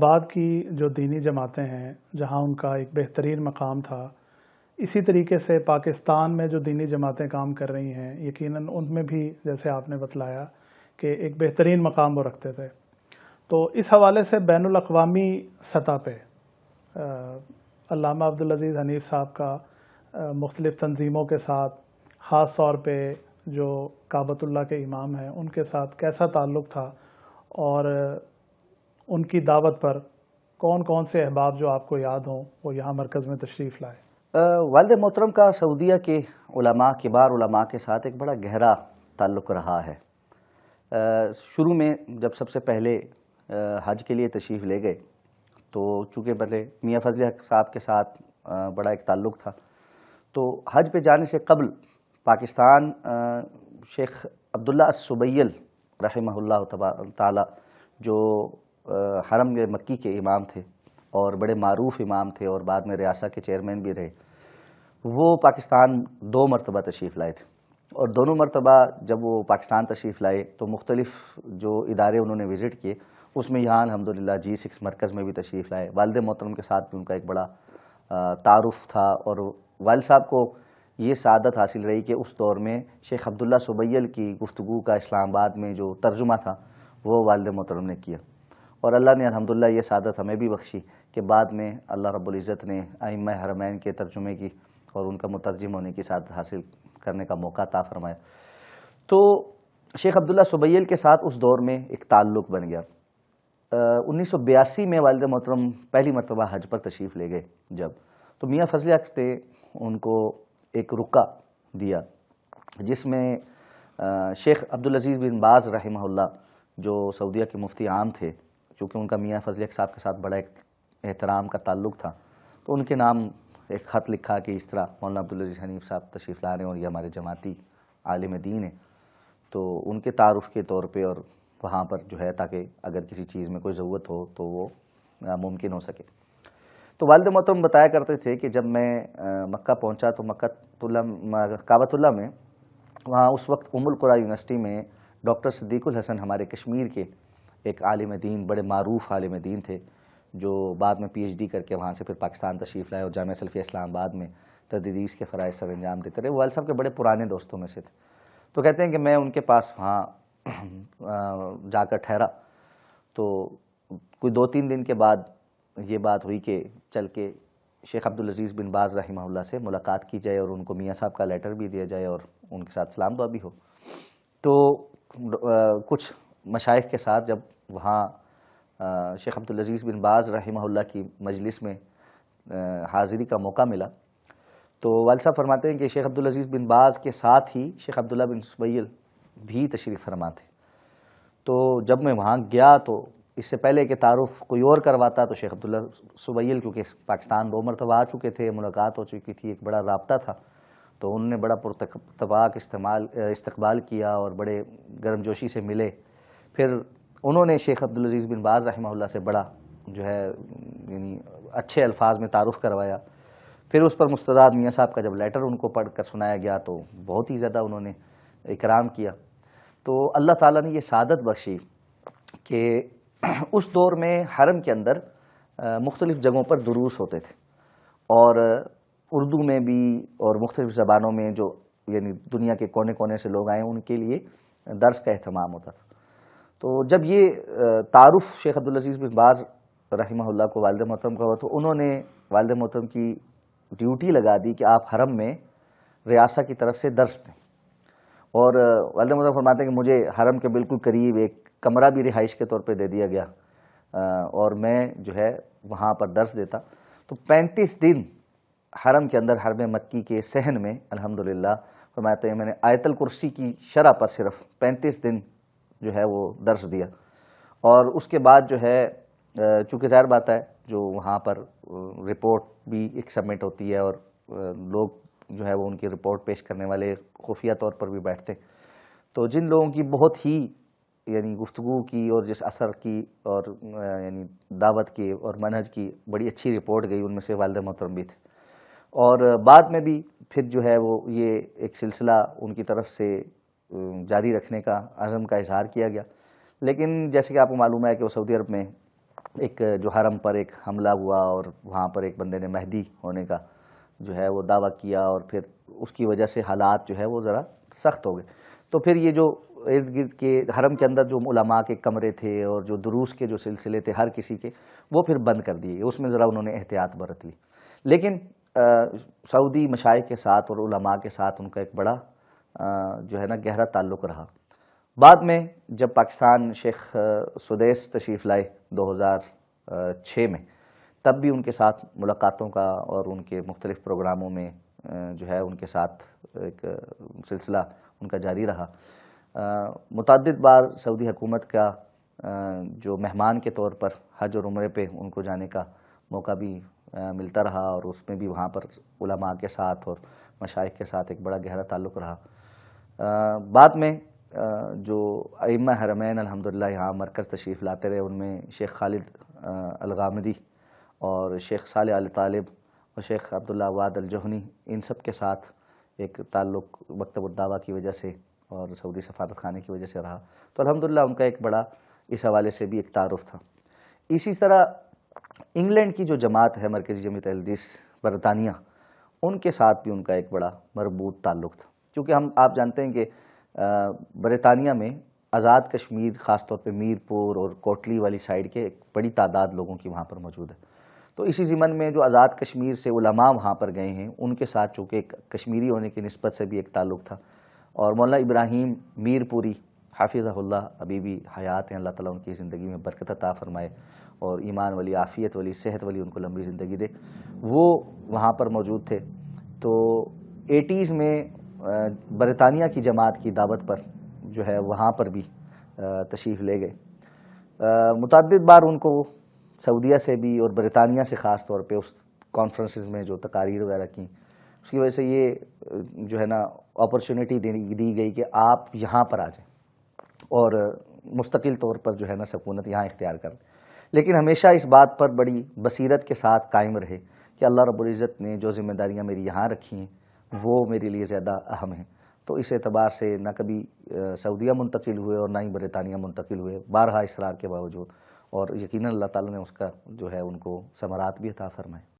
بعد کی جو دینی جماعتیں ہیں جہاں ان کا ایک بہترین مقام تھا، اسی طریقے سے پاکستان میں جو دینی جماعتیں کام کر رہی ہیں یقیناً ان میں بھی جیسے آپ نے بتلایا کہ ایک بہترین مقام وہ رکھتے تھے۔ تو اس حوالے سے بین الاقوامی سطح پہ علامہ عبدالعزیز حنیف صاحب کا مختلف تنظیموں کے ساتھ، خاص طور پہ جو کعبۃ اللہ کے امام ہیں ان کے ساتھ کیسا تعلق تھا، اور ان کی دعوت پر کون کون سے احباب جو آپ کو یاد ہوں وہ یہاں مرکز میں تشریف لائے؟ والد محترم کا سعودیہ کے علماء، کبار علماء کے ساتھ ایک بڑا گہرا تعلق رہا ہے۔ شروع میں جب سب سے پہلے حج کے لیے تشریف لے گئے تو چونکہ پہلے میاں فضل حق صاحب کے ساتھ بڑا ایک تعلق تھا، تو حج پہ جانے سے قبل پاکستان شیخ عبداللہ السبیل رحمہ اللہ تعالی جو حرم مکی کے امام تھے اور بڑے معروف امام تھے اور بعد میں ریاست کے چیئرمین بھی رہے، وہ پاکستان 2 مرتبہ تشریف لائے تھے، اور دونوں مرتبہ جب وہ پاکستان تشریف لائے تو مختلف جو ادارے انہوں نے وزٹ کیے، اس میں یہاں الحمدللہ G6 مرکز میں بھی تشریف لائے۔ والد محترم کے ساتھ بھی ان کا ایک بڑا تعارف تھا، اور والد صاحب کو یہ سعادت حاصل رہی کہ اس دور میں شیخ عبداللہ سبیل کی گفتگو کا اسلام آباد میں جو ترجمہ تھا وہ والد محترم نے کیا، اور اللہ نے الحمدللہ یہ سعادت ہمیں بھی بخشی کہ بعد میں اللہ رب العزت نے ائمہ حرمین کے ترجمے کی اور ان کا مترجم ہونے کی سعادت حاصل کرنے کا موقع عطا فرمایا۔ تو شیخ عبداللہ سبیل کے ساتھ اس دور میں ایک تعلق بن گیا۔ 1982 میں والد محترم پہلی مرتبہ حج پر تشریف لے گئے جب، تو میاں فضل حق نے ان کو ایک رکعہ دیا جس میں شیخ عبدالعزیز بن باز رحمہ اللہ جو سعودیہ کے مفتی عام تھے، چونکہ ان کا میاں فضل حق صاحب کے ساتھ بڑا ایک احترام کا تعلق تھا، تو ان کے نام ایک خط لکھا کہ اس طرح مولانا عبدالعزیز حنیف صاحب تشریف لا رہے ہیں اور یہ ہمارے جماعتی عالم دین ہیں، تو ان کے تعارف کے طور پہ اور وہاں پر جو ہے تاکہ اگر کسی چیز میں کوئی ضرورت ہو تو وہ ممکن ہو سکے۔ تو والد محترم بتایا کرتے تھے کہ جب میں مکہ پہنچا تو کعبۃ اللہ میں، وہاں اس وقت ام القریٰ یونیورسٹی میں ڈاکٹر صدیق الحسن ہمارے کشمیر کے ایک عالم دین، بڑے معروف عالم دین تھے، جو بعد میں PhD کر کے وہاں سے پھر پاکستان تشریف لائے اور جامعہ سلفیہ اسلام آباد میں تدریس کے فرائض سر انجام دیتے رہے۔ وہ والد صاحب کے بڑے پرانے دوستوں میں سے تھے، تو کہتے ہیں کہ میں ان کے پاس وہاں جا کر ٹھہرا، تو کوئی 2-3 دن کے بعد یہ بات ہوئی کہ چل کے شیخ عبدالعزیز بن باز رحمہ اللہ سے ملاقات کی جائے اور ان کو میاں صاحب کا لیٹر بھی دیا جائے اور ان کے ساتھ سلام دعا بھی ہو۔ تو کچھ مشائخ کے ساتھ جب وہاں شیخ عبدالعزیز بن باز رحمہ اللہ کی مجلس میں حاضری کا موقع ملا، تو والد صاحب فرماتے ہیں کہ شیخ عبدالعزیز بن باز کے ساتھ ہی شیخ عبداللہ بن سبیل بھی تشریف فرما تھے۔ تو جب میں وہاں گیا تو اس سے پہلے کہ تعارف کوئی اور کرواتا، تو شیخ عبداللہ سبیل کیونکہ پاکستان 2 مرتبہ آ چکے تھے، ملاقات ہو چکی تھی، ایک بڑا رابطہ تھا، تو انہوں نے بڑا پرتباک استقبال کیا اور بڑے گرم جوشی سے ملے۔ پھر انہوں نے شیخ عبدالعزیز بن باز رحمہ اللہ سے بڑا جو ہے یعنی اچھے الفاظ میں تعارف کروایا۔ پھر اس پر مستداد میاں صاحب کا جب لیٹر ان کو پڑھ کر سنایا گیا تو بہت ہی زیادہ انہوں نے اکرام کیا۔ تو اللہ تعالیٰ نے یہ سعادت بخشی کہ اس دور میں حرم کے اندر مختلف جگہوں پر دروس ہوتے تھے، اور اردو میں بھی اور مختلف زبانوں میں جو یعنی دنیا کے کونے کونے سے لوگ آئے ان کے لیے درس کا اہتمام ہوتا تھا۔ تو جب یہ تعارف شیخ عبدالعزیز بن باز رحمہ اللہ کو والد محترم کا ہوا تو انہوں نے والد محترم کی ڈیوٹی لگا دی کہ آپ حرم میں ریاست کی طرف سے درس دیں، اور والد محترم فرماتے ہیں کہ مجھے حرم کے بالکل قریب ایک کمرہ بھی رہائش کے طور پہ دے دیا گیا، اور میں جو ہے وہاں پر درس دیتا۔ تو 35 دن حرم کے اندر حرم مکی کے صحن میں الحمدللہ فرماتے ہیں میں نے آیت الکرسی کی شرح پر صرف 35 دن جو ہے وہ درس دیا، اور اس کے بعد جو ہے چونکہ ظاہر بات ہے جو وہاں پر رپورٹ بھی ایک سبمٹ ہوتی ہے اور لوگ جو ہے وہ ان کی رپورٹ پیش کرنے والے خفیہ طور پر بھی بیٹھتے، تو جن لوگوں کی بہت ہی یعنی گفتگو کی اور جس اثر کی اور یعنی دعوت کی اور منہج کی بڑی اچھی رپورٹ گئی، ان میں سے والد محترم بھی تھے، اور بعد میں بھی پھر جو ہے وہ یہ ایک سلسلہ ان کی طرف سے جاری رکھنے کا عزم کا اظہار کیا گیا۔ لیکن جیسے کہ آپ کو معلوم ہے کہ وہ سعودی عرب میں ایک جو حرم پر ایک حملہ ہوا اور وہاں پر ایک بندے نے مہدی ہونے کا جو ہے وہ دعویٰ کیا، اور پھر اس کی وجہ سے حالات جو ہے وہ ذرا سخت ہو گئے، تو پھر یہ جو ارد گرد کے حرم کے اندر جو علماء کے کمرے تھے اور جو دروس کے جو سلسلے تھے ہر کسی کے، وہ پھر بند کر دیے، اس میں ذرا انہوں نے احتیاط برت لی۔ لیکن سعودی مشائخ کے ساتھ اور علماء کے ساتھ ان کا ایک بڑا جو ہے نا گہرا تعلق رہا۔ بعد میں جب پاکستان شیخ سدیس تشریف لائے 2006 میں، تب بھی ان کے ساتھ ملاقاتوں کا اور ان کے مختلف پروگراموں میں جو ہے ان کے ساتھ ایک سلسلہ ان کا جاری رہا۔ متعدد بار سعودی حکومت کا جو مہمان کے طور پر حج اور عمرے پہ ان کو جانے کا موقع بھی ملتا رہا، اور اس میں بھی وہاں پر علماء کے ساتھ اور مشائخ کے ساتھ ایک بڑا گہرا تعلق رہا۔ بعد میں جو ائمہ حرمین الحمدللہ یہاں مرکز تشریف لاتے رہے، ان میں شیخ خالد الغامدی اور شیخ صالح ال طالب اور شیخ عبداللہ عواد الجوہنی، ان سب کے ساتھ ایک تعلق مکتب الدعوہ کی وجہ سے اور سعودی سفارت خانے کی وجہ سے رہا، تو الحمدللہ ان کا ایک بڑا اس حوالے سے بھی ایک تعارف تھا۔ اسی طرح انگلینڈ کی جو جماعت ہے مرکزی جمعیت اہل حدیث برطانیہ، ان کے ساتھ بھی ان کا ایک بڑا مربوط تعلق تھا، کیونکہ آپ جانتے ہیں کہ برطانیہ میں آزاد کشمیر، خاص طور پہ میر پور اور کوٹلی والی سائیڈ کے ایک بڑی تعداد لوگوں کی وہاں پر موجود ہے، تو اسی ضمن میں جو آزاد کشمیر سے علماء وہاں پر گئے ہیں، ان کے ساتھ چونکہ ایک کشمیری ہونے کی نسبت سے بھی ایک تعلق تھا، اور مولانا ابراہیم میر پوری حافظہ اللہ ابھی بھی حیات ہیں، اللہ تعالیٰ ان کی زندگی میں برکت عطا فرمائے اور ایمان والی، عافیت والی، صحت والی ان کو لمبی زندگی دے، وہ وہاں پر موجود تھے۔ تو 80s میں برطانیہ کی جماعت کی دعوت پر جو ہے وہاں پر بھی تشریف لے گئے۔ متعدد بار ان کو سعودیہ سے بھی اور برطانیہ سے خاص طور پہ اس کانفرنسز میں جو تقاریر وغیرہ کی، اس کی وجہ سے یہ جو ہے نا اپرچونٹی دی گئی کہ آپ یہاں پر آ جائیں اور مستقل طور پر جو ہے نا سکونت یہاں اختیار کریں، لیکن ہمیشہ اس بات پر بڑی بصیرت کے ساتھ قائم رہے کہ اللہ رب العزت نے جو ذمہ داریاں میری یہاں رکھی ہیں وہ میرے لیے زیادہ اہم ہیں، تو اس اعتبار سے نہ کبھی سعودیہ منتقل ہوئے اور نہ ہی برطانیہ منتقل ہوئے، بارہا اصرار کے باوجود، اور یقیناً اللہ تعالیٰ نے اس کا جو ہے ان کو ثمرات بھی عطا فرمائے۔